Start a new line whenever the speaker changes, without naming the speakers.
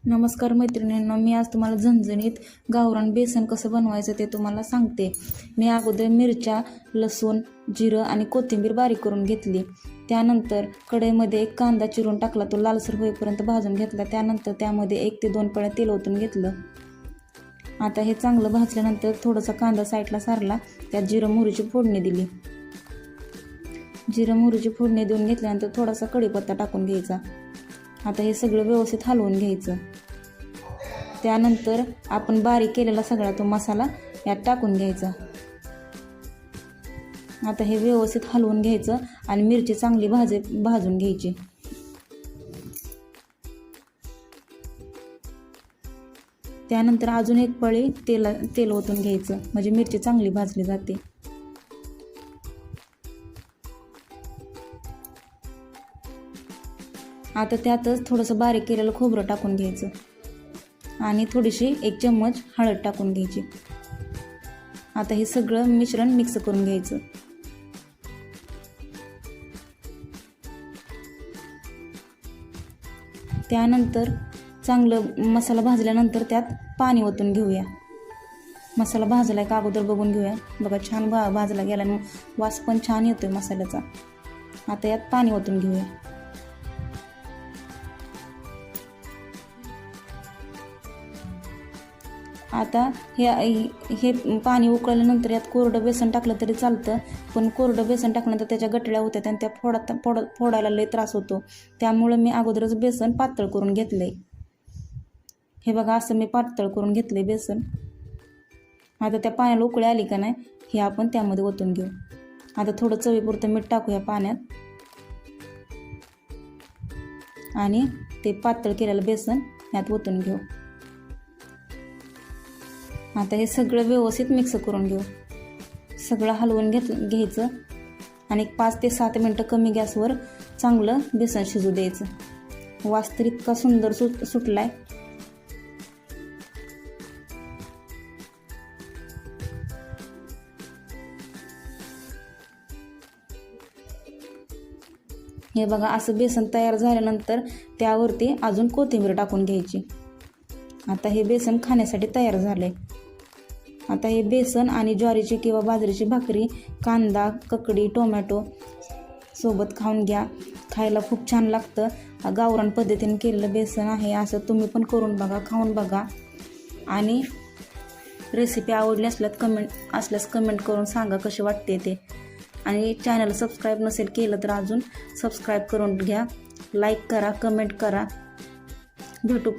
नमस्कार मैत्रिणींनो, मी आज तुम्हाला झणझणीत गावरान बेसन कसं बनवायचं ते तुम्हाला सांगते। मी अगोदर मिरच्या, लसूण, जिरं आणि कोथिंबीर बारीक करून घेतली। त्यानंतर कढईमध्ये एक कांदा चिरून टाकला, तो लालसर होईपर्यंत भाजून घेतला। त्यानंतर त्यामध्ये 1 ते 2 पळ्या तेल ओतून घेतलं। आता हे चांगलं भाजल्यानंतर थोडासा कांदा साईडला सारला, त्यात जिरं मोहरीची फोडणी दिली। जिरं मोहरीची फोडणी देऊन घेतल्यानंतर थोडासा कढीपत्ता टाकून घ्यायचा। आता हे सगळं व्यवस्थित हलवून घ्यायचं। त्यानंतर आपण बारीक केलेला सगळा तो मसाला यात टाकून घ्यायचा। आता हे व्यवस्थित हलवून घ्यायचं आणि मिरची चांगली भाजून घ्यायची। त्यानंतर अजून एक पळी तेल ओतून घ्यायचं, म्हणजे मिरची चांगली भाजली जाते। आता त्यातच थोडंसं बारीक केलेलं खोबरं टाकून घ्यायचं आणि थोडीशी 1 चम्मच हळद टाकून घ्यायची। आता हे सगळं मिश्रण मिक्स करून घ्यायचं। त्यानंतर चांगलं मसाला भाजल्यानंतर त्यात पाणी ओतून घेऊया। मसाला भाजलाय का अगोदर बघून घेऊया। बघा, छान भाजला गेला आणि वास पण छान येतोय मसाल्याचा। आता यात पाणी ओतून घेऊया। आता हे पाणी उकळल्यानंतर यात कोरडं बेसन टाकलं तरी चालतं, पण कोरडं बेसन टाकल्यानंतर त्याच्या गठळ्या होत्यात आणि त्या फोडायला लय त्रास होतो। त्यामुळे मी अगोदरच बेसन पातळ करून घेतलंय। हे बघा, असं मी पातळ करून घेतलंय बेसन। आता त्या पाण्याला उकळी आली का नाही, हे आपण त्यामध्ये ओतून घेऊ। आता थोडं चवीपुरतं मीठ टाकूया पाण्यात आणि ते पातळ केलेलं बेसन यात ओतून घेऊ। आता हे सगळं व्यवस्थित मिक्स करून घेऊ। सगळं हलवून घ्यायचं आणि 5 ते 7 मिनटं कमी गॅसवर चांगलं बेसन शिजू द्यायचं। वास तर इतका सुंदर सुटलाय। हे बघा, असं बेसन तयार झाल्यानंतर त्यावरती अजून कोथिंबीर टाकून घ्यायची। आता हे बेसन खाण्यासाठी तयार झालंय। आता हे बेसन आणि ज्वारीची किंवा बाजरीची भाकरी, कांदा, ककडी, टोमॅटो सोबत खाऊन घ्या। खायला खूप छान लागतं। गावरान पद्धतीने केलेलं बेसन आहे। असं तुम्ही पण करून बघा, खाऊन बघा आणि रेसिपी आवडली असल्यास कमेंट करून सांगा कशी वाटते ते। आणि चॅनल सबस्क्राईब नसेल केलं तर अजून सबस्क्राईब करून घ्या। लाईक करा, कमेंट करा। भेटू